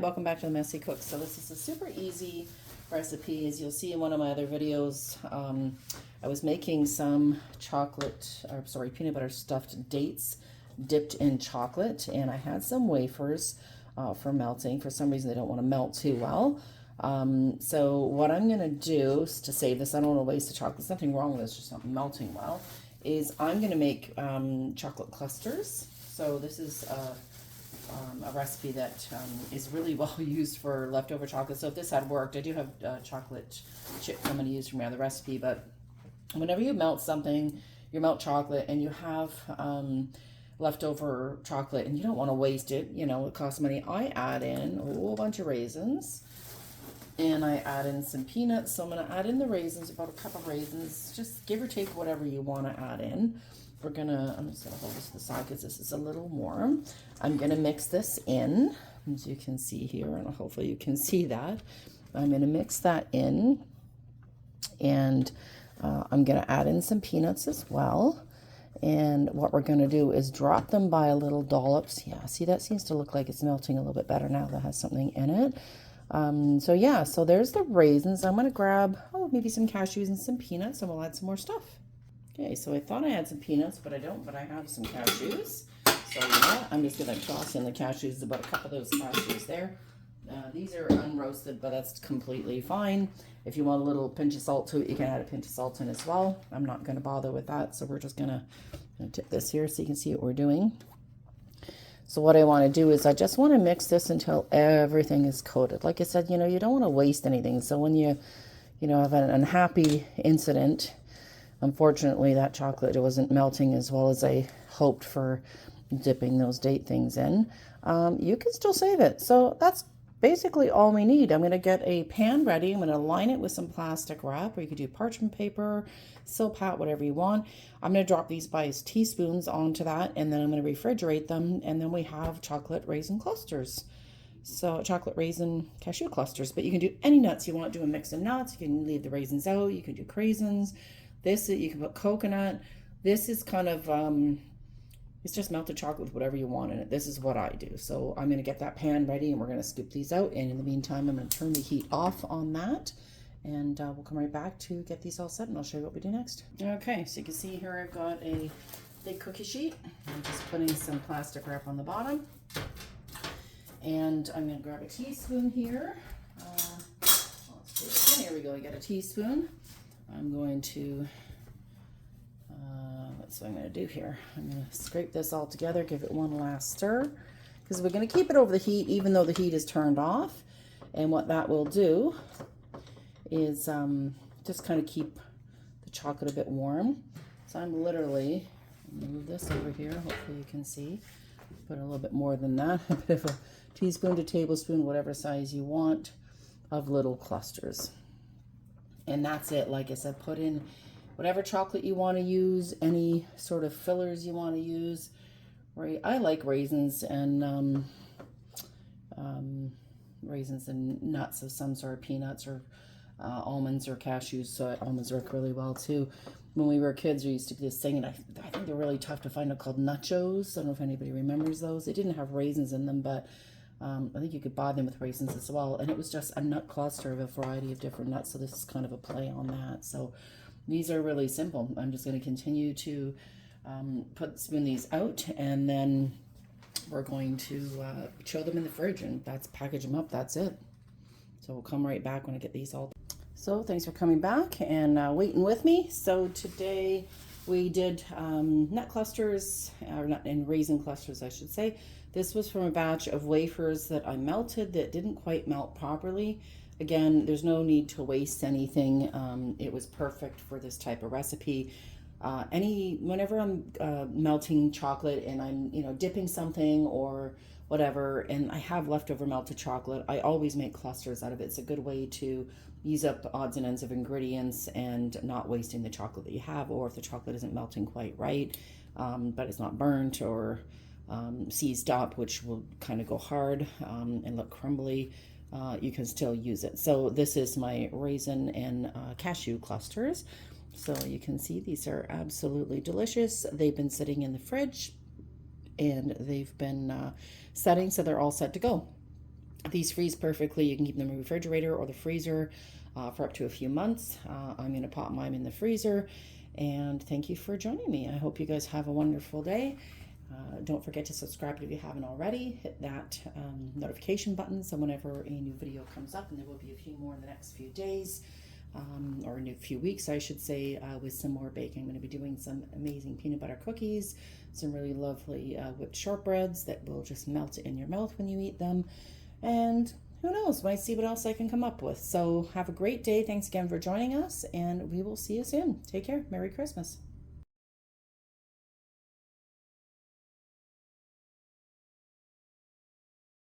welcome back to the Messy Cook. So this is a super easy recipe. As you'll see in one of my other videos, I was making some peanut butter stuffed dates dipped in chocolate, and I had some wafers for melting. For some reason they don't want to melt too well. So what I'm going to do to save this, I don't want to waste the chocolate, there's nothing wrong with this, just not melting well, is I'm going to make chocolate clusters. So this is a recipe that is really well used for leftover chocolate. So if this had worked, I do have chocolate chip I'm going to use from my other recipe, but whenever you melt something, you melt chocolate and you have leftover chocolate and you don't want to waste it, you know, it costs money. I add in a whole bunch of raisins and I add in some peanuts. So I'm going to add in the raisins, about a cup of raisins, just give or take whatever you want to add in. I'm just going to hold this to the side because this is a little warm. I'm going to mix this in, as you can see here, and hopefully you can see that. I'm going to mix that in, and I'm going to add in some peanuts as well. And what we're going to do is drop them by a little dollops. Yeah, see, that seems to look like it's melting a little bit better now that has something in it. So there's the raisins. I'm going to grab, maybe some cashews and some peanuts, and we'll add some more stuff. Okay, so I thought I had some peanuts, but I don't, but I have some cashews. So yeah, I'm just going to toss in the cashews, about a cup of those cashews there. These are unroasted, but that's completely fine. If you want a little pinch of salt to it, you can add a pinch of salt in as well. I'm not going to bother with that, so we're just going to tip this here so you can see what we're doing. So what I want to do is I just want to mix this until everything is coated. Like I said, you know, you don't want to waste anything. So when you have an unhappy incident, unfortunately, that chocolate wasn't melting as well as I hoped for dipping those date things in. You can still save it. So that's basically all we need. I'm going to get a pan ready. I'm going to line it with some plastic wrap, or you could do parchment paper, silpat, whatever you want. I'm going to drop these by teaspoons onto that, and then I'm going to refrigerate them, and then we have chocolate raisin clusters. So chocolate raisin cashew clusters, but you can do any nuts you want. Do a mix of nuts. You can leave the raisins out. You can do craisins. You can put coconut. This is kind of, it's just melted chocolate with whatever you want in it. This is what I do. So I'm going to get that pan ready and we're going to scoop these out. And in the meantime, I'm going to turn the heat off on that. And we'll come right back to get these all set and I'll show you what we do next. Okay, so you can see here I've got a big cookie sheet. I'm just putting some plastic wrap on the bottom. And I'm going to grab a teaspoon here. Here we go, I got a teaspoon. I'm going to, that's what I'm going to do here. I'm going to scrape this all together, give it one last stir, because we're going to keep it over the heat even though the heat is turned off. And what that will do is just kind of keep the chocolate a bit warm. So I'm literally, move this over here, hopefully you can see, put a little bit more than that, a bit of a teaspoon to tablespoon, whatever size you want, of little clusters. And that's it. Like I said, put in whatever chocolate you want to use, any sort of fillers you want to use. Right? I like raisins and nuts of some sort, peanuts or almonds or cashews. So almonds work really well too. When we were kids, we used to do this thing, and I think they're really tough to find. They're called nachos. I don't know if anybody remembers those. They didn't have raisins in them, but I think you could buy them with raisins as well. And it was just a nut cluster of a variety of different nuts. So this is kind of a play on that. So these are really simple. I'm just going to continue to spoon these out. And then we're going to chill them in the fridge and package them up. That's it. So we'll come right back when I get these all. So thanks for coming back and waiting with me. So today we did nut clusters, or nut and raisin clusters, I should say. This was from a batch of wafers that I melted that didn't quite melt properly. Again, there's no need to waste anything. It was perfect for this type of recipe. Whenever I'm melting chocolate and I'm dipping something or whatever, and I have leftover melted chocolate, I always make clusters out of it. It's a good way to use up odds and ends of ingredients and not wasting the chocolate that you have, or if the chocolate isn't melting quite right, but it's not burnt or seized up, which will kind of go hard and look crumbly, you can still use it. So this is my raisin and cashew clusters. So you can see these are absolutely delicious. They've been sitting in the fridge and they've been setting, so they're all set to go. These freeze perfectly. You can keep them in the refrigerator or the freezer for up to a few months. I'm going to pop mine in the freezer. And thank you for joining me. I hope you guys have a wonderful day. Don't forget to subscribe if you haven't already. Hit that notification button so whenever a new video comes up, and there will be a few more in the next few days, or in a few weeks, I should say, with some more baking. I'm going to be doing some amazing peanut butter cookies, some really lovely whipped shortbreads that will just melt in your mouth when you eat them. And who knows, might see what else I can come up with. So have a great day. Thanks again for joining us, and we will see you soon. Take care. Merry Christmas.